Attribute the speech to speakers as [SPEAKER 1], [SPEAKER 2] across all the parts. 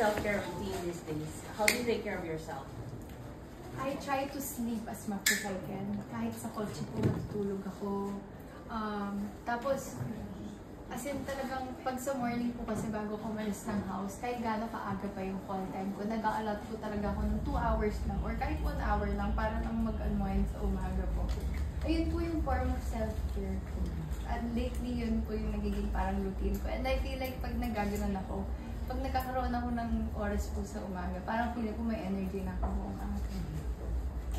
[SPEAKER 1] self-care routine these days? How do you take care of yourself?
[SPEAKER 2] I try to sleep as much as I can. Kahit sa kotse po, matutulog ako. Tapos, as in talagang pag sa morning po kasi bago ko umalis ng house, kahit gano'n kaaga pa yung call time ko, nag-a-allot po talaga ako ng 2 hours lang or kahit 1 hour lang para lang mag-unwind sa umaga po. Ayun po yung form of self-care ko. At lately, yun po yung nagiging parang routine ko. And I feel like pag nagaganon ako, pag nagkakaroon ako ng oras po sa umaga, parang feeling ko may energy na ako buong umaga.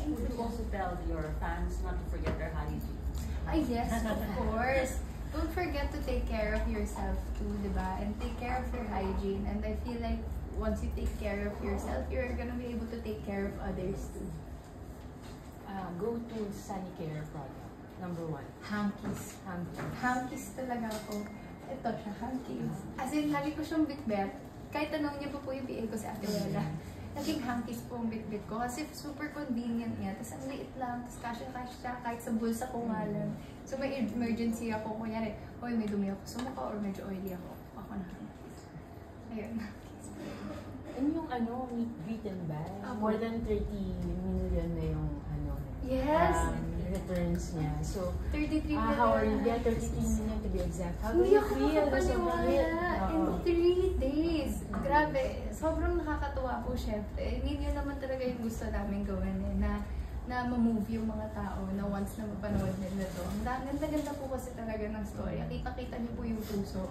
[SPEAKER 1] Would you also tell your fans not to forget their hygiene?
[SPEAKER 2] Yes, of course. Don't forget to take care of yourself too, diba? And take care of your hygiene. And I feel like once you take care of yourself, you're gonna be able to take care of others too.
[SPEAKER 3] Go-to sunny care product. Number 1.
[SPEAKER 2] Hankies. Hankies talaga ako. Ito siya, hankies. As in, lagi ko siyang bitbit. Kahit tanong niya po yung PA ko sa Ate Wela. Naging hankies po ang bitbit ko kasi super convenient niya. Tapos ang liit lang, tapos kasya kahit sa bulsa ko nga lang. So may emergency ako, kunyari, hoy may dumi ako sa mukha or medyo oily ako na hankies. Ayun, hankies.
[SPEAKER 3] And yung Meet and Buy, more than 30 million na yung
[SPEAKER 2] yes!
[SPEAKER 3] Returns niya. So,
[SPEAKER 2] 33 million.
[SPEAKER 3] How are you? Yeah, 33 million to be exact. How do
[SPEAKER 2] Hindi
[SPEAKER 3] you
[SPEAKER 2] ako
[SPEAKER 3] feel?
[SPEAKER 2] makapaniwala. In 3 days. Grabe. Sobrang nakakatuwa po, syempre. I mean, yun naman talaga yung gusto namin gawin na ma-move yung mga tao na once na mapanood nila to. Ang ganda-ganda po kasi talaga ng story. Kita-kita niyo po yung puso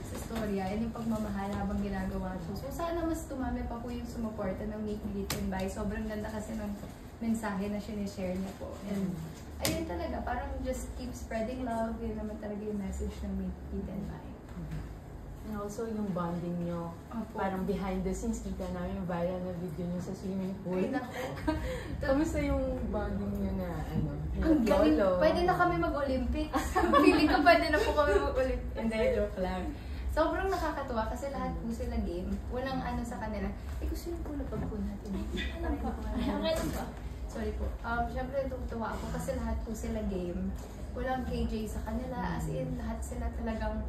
[SPEAKER 2] sa storya and yung pagmamahal habang ginagawa ito. So, sana mas tumami pa po yung sumuporta ng Meet and Buy. Sobrang ganda kasi ng mensahe na sinishare niya po. And ayun talaga, parang just keep spreading love. Yun naman talaga yung message ng Meet and Buy.
[SPEAKER 3] And also yung bonding nyo, parang behind the scenes, kita namin yung viral na video nyo sa swimming pool.
[SPEAKER 2] Ay, naku.
[SPEAKER 3] Kamusta yung bonding nyo na
[SPEAKER 2] Ang galing. Pwede na kami mag-Olympics. Feeling ko pwede na po kami mag-Olympics. Hindi, joke lang. Sobrang nakakatuwa kasi lahat po sila game. Walang sa kanila. Gusto nyo po napag po natin. Alam pa. Sorry po. Siyempre, tuwa ako kasi lahat po sila game. Walang KJ sa kanila. As in, lahat sila talagang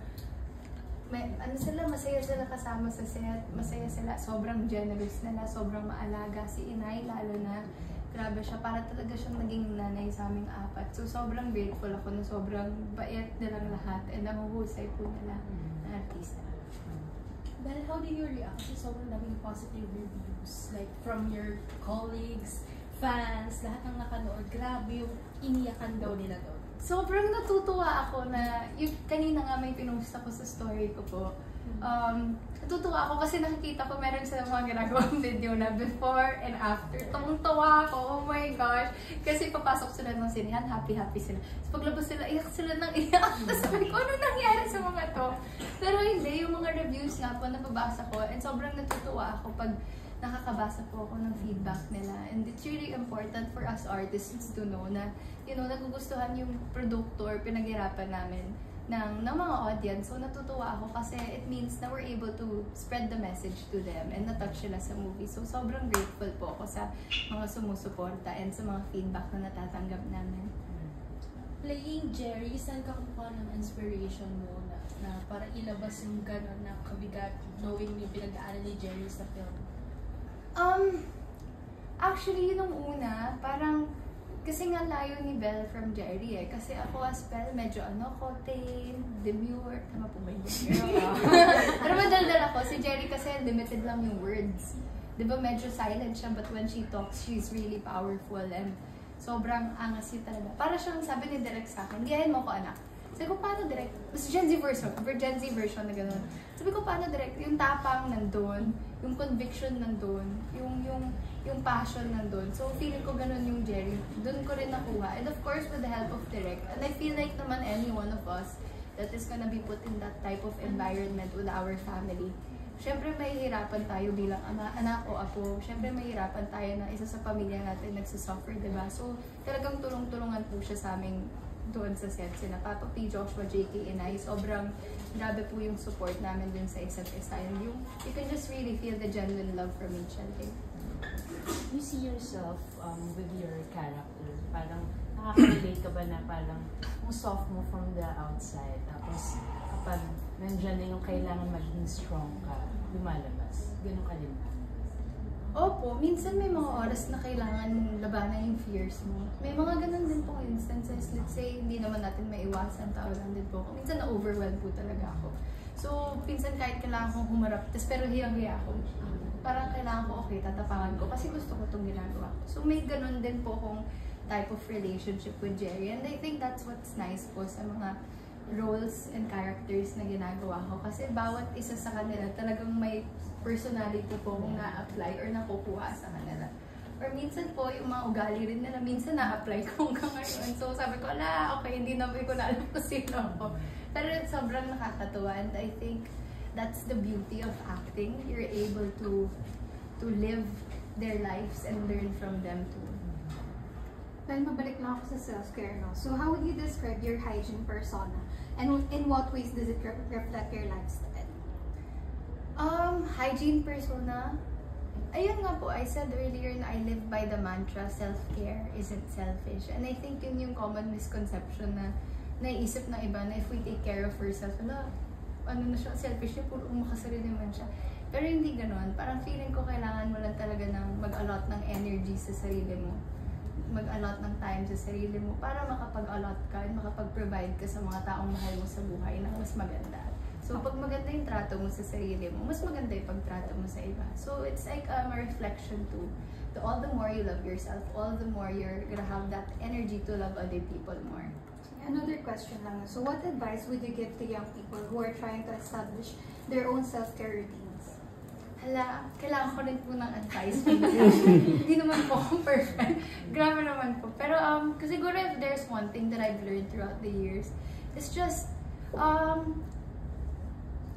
[SPEAKER 2] masaya sila kasama sa set. Masaya sila. Sobrang generous nila. Sobrang maalaga. Si Inay, lalo na. Grabe siya. Para talaga siyang naging nanay sa aming 4. So, sobrang grateful ako na sobrang bait nilang lahat. And nahuhusay po nila na artista.
[SPEAKER 4] Well, how do you react? Kasi sobrang daming positive reviews. Like, from your colleagues, fans, lahat ng nakanood. Grabe yung iniyakan daw nila doon.
[SPEAKER 2] Sobrang natutuwa ako na, yung kanina nga may pinost ako sa story ko po. Natutuwa ako kasi nakikita ko meron silang mga ginagawang video na before and after. Tungtuwa ako, oh my gosh. Kasi papasok sila ng sinihan, happy-happy sila. So paglabas sila, iyak sila ng iyak. Tapos sabi ko, ano nangyari sa mga to? Pero hindi, yung mga reviews nga po, nababasa ko. And sobrang natutuwa ako pag nakakabasa po ako ng feedback nila. And it's really important for us artists to know na, nagugustuhan yung produkto or pinaghirapan namin ng mga audience. So, natutuwa ako kasi it means na we're able to spread the message to them and na-touch sila sa movie. So, sobrang grateful po ako sa mga sumusuporta and sa mga feedback na natatanggap namin.
[SPEAKER 4] Playing Jerry, saan ka kumukuha ng inspiration mo na para ilabas yung gano'n na kabigat knowing yung pinagdaanan ni Jerry sa film?
[SPEAKER 2] Actually, nung una, parang kasi nga layo ni Belle from Jerry Kasi ako as Belle, medyo contained, demure. Tama po ba yun? Pero madaldal ako. Si Jerry kasi limited lang yung words. Diba medyo silent siya, but when she talks, she's really powerful and sobrang angas yun talaga. Para siyang sabi ni Direk sa akin, gayahin mo ko anak. Sabi ko, paano Direk? Mas Gen Z version na gano'n. Sabi ko, paano Direk? Yung tapang nandun, yung conviction nandun, yung passion nandun. So, feeling ko ganun yung Jerry. Doon ko rin nakuha. And of course, with the help of Direk. And I feel like naman any one of us that is gonna be put in that type of environment with our family. Siyempre, mahihirapan tayo bilang anak o apo. Siyempre, mahihirapan tayo na isa sa pamilya natin nagsasuffer, diba? So, talagang tulong-tulungan po siya sa aming doon sa set. Sina Papa P, Joshua, JK, and I. Sobrang grabe po yung support namin dun sa isa't isa. And you can just really feel the genuine love from each other.
[SPEAKER 3] You see yourself with your character? Parang nakaka-relate ka ba na parang ang soft mo from the outside, tapos kapag nandiyan na yung kailangan maging strong ka, lumalabas? ganun kalimta?
[SPEAKER 2] Opo, minsan may mga oras na kailangan labanan yung fears mo. May mga ganun din po instances. Let's say, hindi naman natin maiwasan, tao lang din po ako. Minsan na-overwhelm po talaga ako. So, minsan kahit kailangan kong humarap, pero hiyang-hiya ako. Parang kailangan ko, okay, tatapangan ko kasi gusto ko itong ginagawa ko. So, may ganun din po kung type of relationship with Jerry. And I think that's what's nice po sa mga roles and characters na ginagawa ko. Kasi bawat isa sa kanila talagang may personality po kung na-apply or nakukuha sa kanila. Or minsan po, yung mga ugali rin nila, minsan na-apply ko hanggang ngayon. So sabi ko, okay, hindi na ko na alam kung sino ako. Pero sobrang nakakatuwa and I think that's the beauty of acting. You're able to live their lives and learn from them too.
[SPEAKER 5] Well, mabalik na ako sa self-care, no? So how would you describe your hygiene persona? And in what ways does it reflect your lifestyle?
[SPEAKER 2] Hygiene persona, ayun nga po, I said earlier na I live by the mantra, self-care isn't selfish. And I think yun yung common misconception na naiisip ng iba na if we take care of ourselves, ano na siya, selfish niya, puro umakasarili naman siya. Pero hindi ganon. Parang feeling ko kailangan mo lang talaga ng mag-allot ng energy sa sarili mo. Mag-allot ng time sa sarili mo para makapag-allot ka and makapag-provide ka sa mga taong mahal mo sa buhay na mas maganda. So, pag maganda yung trato mo sa sarili mo, mas maganda yung pagtrato mo sa iba. So, it's like a reflection too. All the more you love yourself, all the more you're gonna have that energy to love other people more.
[SPEAKER 5] Another question lang. So, what advice would you give to young people who are trying to establish their own self-care routines?
[SPEAKER 2] Kailangan ko rin po ng advice. Hindi naman po ako perfect. Grabe naman po. Pero, siguro if there's one thing that I've learned throughout the years, it's just,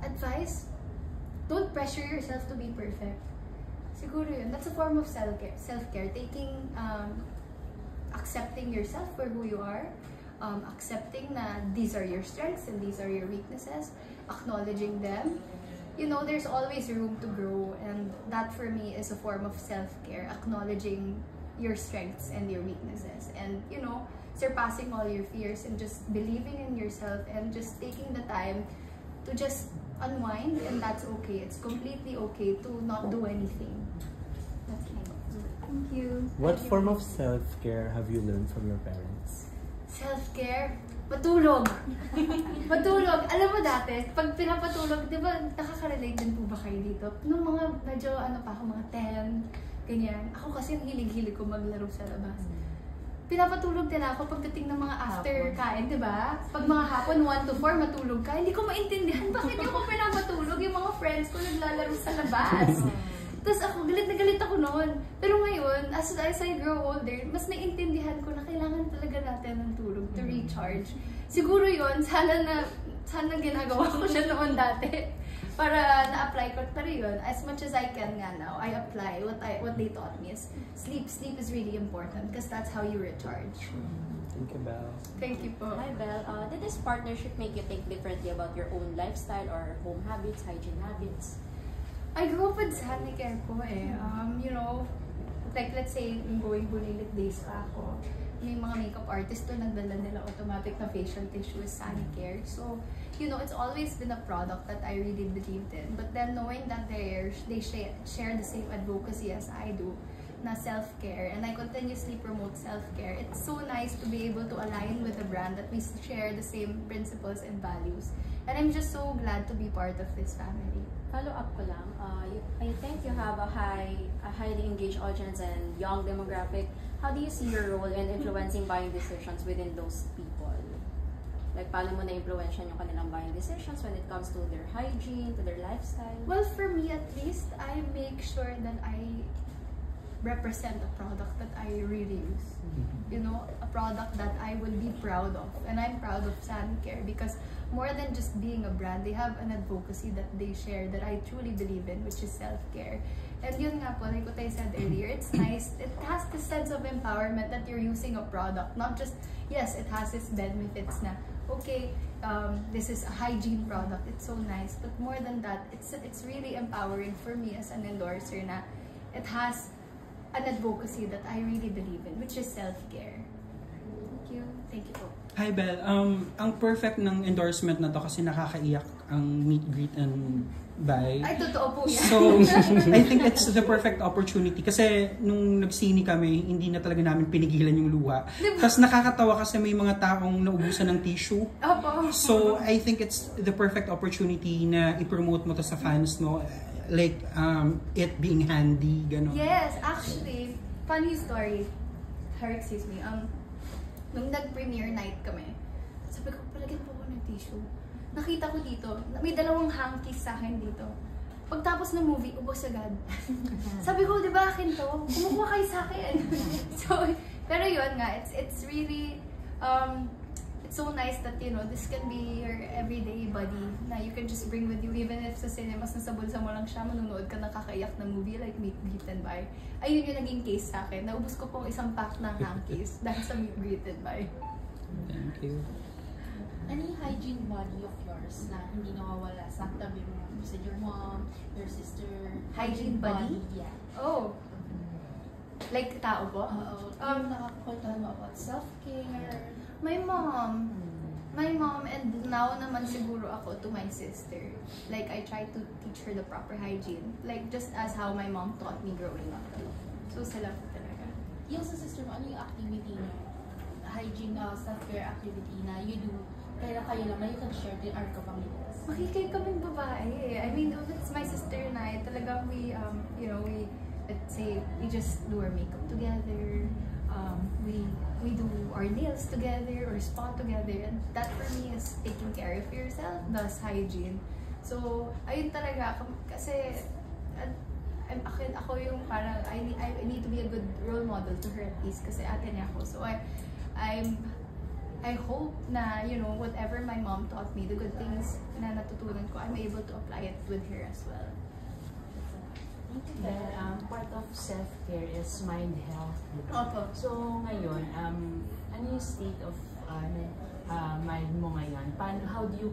[SPEAKER 2] advice, don't pressure yourself to be perfect. Siguro yun. That's a form of self-care. Taking, accepting yourself for who you are, accepting na these are your strengths and these are your weaknesses, acknowledging them. You know, there's always room to grow, and that for me is a form of self-care, acknowledging your strengths and your weaknesses, and you know, surpassing all your fears and just believing in yourself and just taking the time to just unwind, and that's okay. It's completely okay to not do anything. That's me.
[SPEAKER 5] Thank you.
[SPEAKER 6] What form of self-care have you learned from your parents?
[SPEAKER 2] Self-care? Matulog. Matulog. Alam mo dati, pag pinapatulog, di ba, nakaka-relate din po ba kayo dito? Nung mga medyo, pa ako, mga 10, ganyan. Ako kasi ang hilig-hilig ko maglaro sa labas. Pinapatulog nila ako pagdating ng mga after kain, di ba? Pag mga hapon, 1 to 4, matulog ka. Hindi ko maintindihan bakit yung ako pinapatulog. Yung mga friends ko naglalaro sa labas. Tapos ako, galit na galit ako noon. Pero ngayon, as I grow older, mas naiintindihan ko na kailangan talaga natin ng tulog to recharge. Siguro yun, sana ginagawa ko siya noon dati. Para na-apply ko pa rin yun. As much as I can nga now, I apply what they taught me is sleep. Sleep is really important because that's how you recharge.
[SPEAKER 6] Thank you, Belle.
[SPEAKER 2] Thank you po.
[SPEAKER 1] Hi, Belle. Did this partnership make you think differently about your own lifestyle or home habits, hygiene habits?
[SPEAKER 2] I grew up with Sunny Care po eh. You know, like let's say, going Bulilit days pa ako, may mga makeup artist to nagdala nila automatic na facial tissue with Sunny Care. So, you know, it's always been a product that I really believed in. But then knowing that they share the same advocacy as I do, na self-care, and I continuously promote self-care, it's so nice to be able to align with a brand that we share the same principles and values. And I'm just so glad to be part of this family.
[SPEAKER 1] Follow up ko lang, I think you have a highly engaged audience and young demographic. How do you see your role in influencing buying decisions within those people? Like, paano mo na-influensyan yung kanilang buying decisions when it comes to their hygiene, to their lifestyle?
[SPEAKER 2] Well, for me at least, I make sure that I represent a product that I really use. You know, a product that I will be proud of. And I'm proud of Sanicare because more than just being a brand, they have an advocacy that they share that I truly believe in, which is self-care. And yun nga po, like what I said earlier, it's nice. It has this sense of empowerment that you're using a product. Not just, yes, it has its benefits na, okay, this is a hygiene product. It's so nice. But more than that, it's really empowering for me as an endorser na it has an advocacy that I really believe in, which is self-care. Thank you. Thank you po.
[SPEAKER 7] Hi, Belle. Ang perfect ng endorsement na to kasi nakakaiyak ang meet, greet, and buy.
[SPEAKER 2] Ay, totoo po yan.
[SPEAKER 7] So, I think it's the perfect opportunity. Kasi nung nagsini kami, hindi na talaga namin pinigilan yung luha. Tapos nakakatawa kasi may mga taong naubusan ng tissue.
[SPEAKER 2] Opo.
[SPEAKER 7] So, I think it's the perfect opportunity na i-promote mo to sa fans mo. Like, it being handy, gano'n.
[SPEAKER 2] Yes, actually, funny story. Excuse me. Nung nag-premiere night kami, sabi ko, palagyan po ako ng tissue. Nakita ko dito, may dalawang hankies sa akin dito. Pagtapos ng movie, ubos agad. Sabi ko, di ba akin to? Kumukuha kayo sa akin. So, pero yun nga, it's really, it's so nice that, you know, this can be your everyday buddy na you can just bring with you, even if sa cinemas nasa bulsa mo lang siya, manunood ka nakakaiyak na movie like Meet, Greet, and Buy. Ayun yung naging case sa akin. Naubos ko pong isang pack ng hankies dahil sa Meet, Greet, and Buy.
[SPEAKER 7] Thank you.
[SPEAKER 4] Any hygiene body of yours na hindi nawawala sa tabi mo? You said your mom, your sister.
[SPEAKER 2] Hygiene body?
[SPEAKER 4] Yeah.
[SPEAKER 2] Oh. Like tao po?
[SPEAKER 4] Yung nakakakwento mo about self-care.
[SPEAKER 2] My mom. My mom, and now naman siguro ako to my sister. Like, I try to teach her the proper hygiene. Like, just as how my mom taught me growing up. So, sila po talaga.
[SPEAKER 4] Yung sa sister mo, ano yung activity niyo? Hygiene, self-care activity na you do, kaya kayo lang, you can share to our kapamilyas.
[SPEAKER 2] Makikay kaming babae. I mean, if it's my sister and I, talagang we, you know, let's say, we just do our makeup together. We do our nails together or spa together, and that for me is taking care of yourself, thus hygiene. So, ayun talaga, kasi ako yung parang, I need to be a good role model to her at least, kasi ate niya ako. So, I hope na, you know, whatever my mom taught me, the good things na natutunan ko, I'm able to apply it with her as well.
[SPEAKER 3] Then, part of self-care is mind health.
[SPEAKER 2] Opo.
[SPEAKER 3] So, ngayon, ano yung state of mind mo ngayon? How do you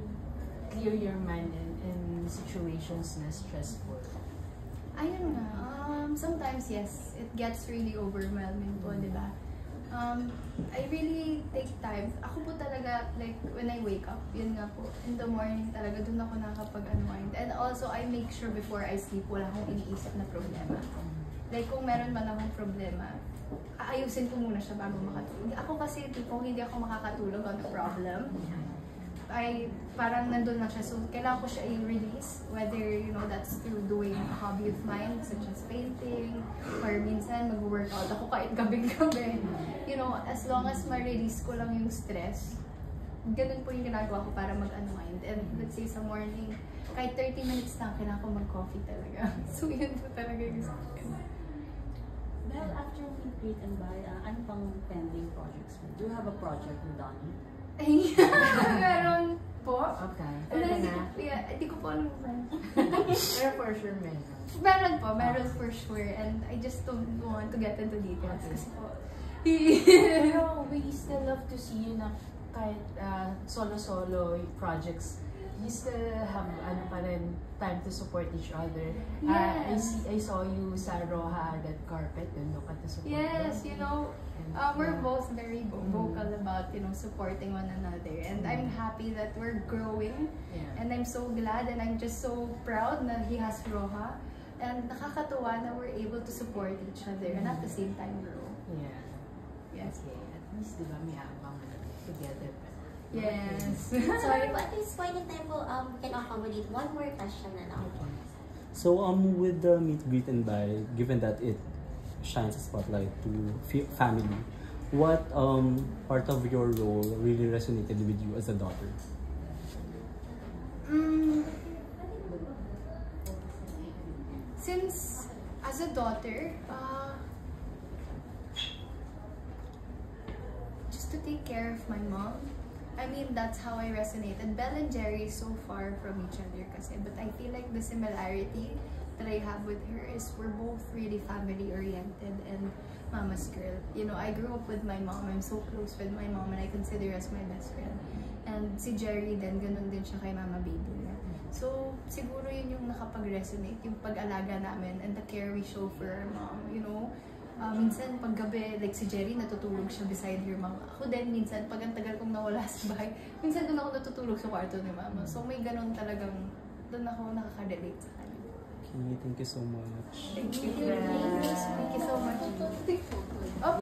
[SPEAKER 3] clear your mind in situations na stressful?
[SPEAKER 2] Ayun nga, sometimes yes, it gets really overwhelming po, di ba? I really take time. Ako po talaga, like, when I wake up, yun nga po, in the morning talaga, dun ako nakapag-unwind. And also, I make sure before I sleep, wala akong iniisip na problema. Like, kung meron man akong problema, aayusin ko muna siya bago makatulog. Ako kasi, kung hindi ako makakatulog on a problem, ay parang nandun na siya. So, kailangan ko siya i-release. Whether, you know, that's through doing a hobby of mine, such as painting, or minsan mag-workout ako kahit gabing-gabi. You know, as long as ma-release ko lang yung stress, ganun po yung ginagawa ko para mag-unwind. And let's say sa morning, kahit 30 minutes lang, kailangan ko mag-coffee talaga. So, yun po talaga yung sa akin.
[SPEAKER 8] Well, after Meet, Greet, and Buy, ano pang pending projects mo? Do you have a project with Donnie?
[SPEAKER 2] Meron po.
[SPEAKER 3] Okay.
[SPEAKER 2] Hindi ko po alam.
[SPEAKER 3] Pero for sure,
[SPEAKER 2] Meron for sure. And I just don't want to get into details. Kasi po,
[SPEAKER 3] pero we still love to see you na kahit solo-solo projects, you still have pa rin time to support each other.
[SPEAKER 2] Yes.
[SPEAKER 3] I saw you sa Roja Red Carpet, dun ka to support
[SPEAKER 2] yes,
[SPEAKER 3] them.
[SPEAKER 2] you know, we're both very vocal about, you know, supporting one another. And I'm happy that we're growing.
[SPEAKER 3] Yeah.
[SPEAKER 2] And I'm so glad and I'm just so proud na he has Roja. And nakakatuwa na we're able to support each other and at the same time grow.
[SPEAKER 3] Yeah.
[SPEAKER 2] Yes.
[SPEAKER 3] Okay. At least, di ba, may abang together.
[SPEAKER 2] Yes.
[SPEAKER 9] Sorry, but at this point in time, we can accommodate one more question na lang.
[SPEAKER 6] So, with the Meet, Greet, and Buy, given that it shines a spotlight to family, what part of your role really resonated with you as a daughter?
[SPEAKER 2] Since, as a daughter, just to take care of my mom, I mean, that's how I resonated. Belle and Jerry is so far from each other kasi, but I feel like the similarity that I have with her is we're both really family-oriented and mama's girl. You know, I grew up with my mom. I'm so close with my mom and I consider her as my best friend. And si Jerry din, ganun din siya kay mama baby niya. So, siguro yun yung nakapag-resonate, yung pag-alaga namin and the care we show for our mom, you know. minsan pag gabi, like si Jerry, natutulog siya beside her mama. Ako din, minsan pag ang tagal kong nawala sa bahay, minsan doon ako natutulog sa kwarto ni mama. So may ganun talagang, doon ako nakaka-relate sa kanya.
[SPEAKER 6] Okay, thank you so much.
[SPEAKER 2] Thank you.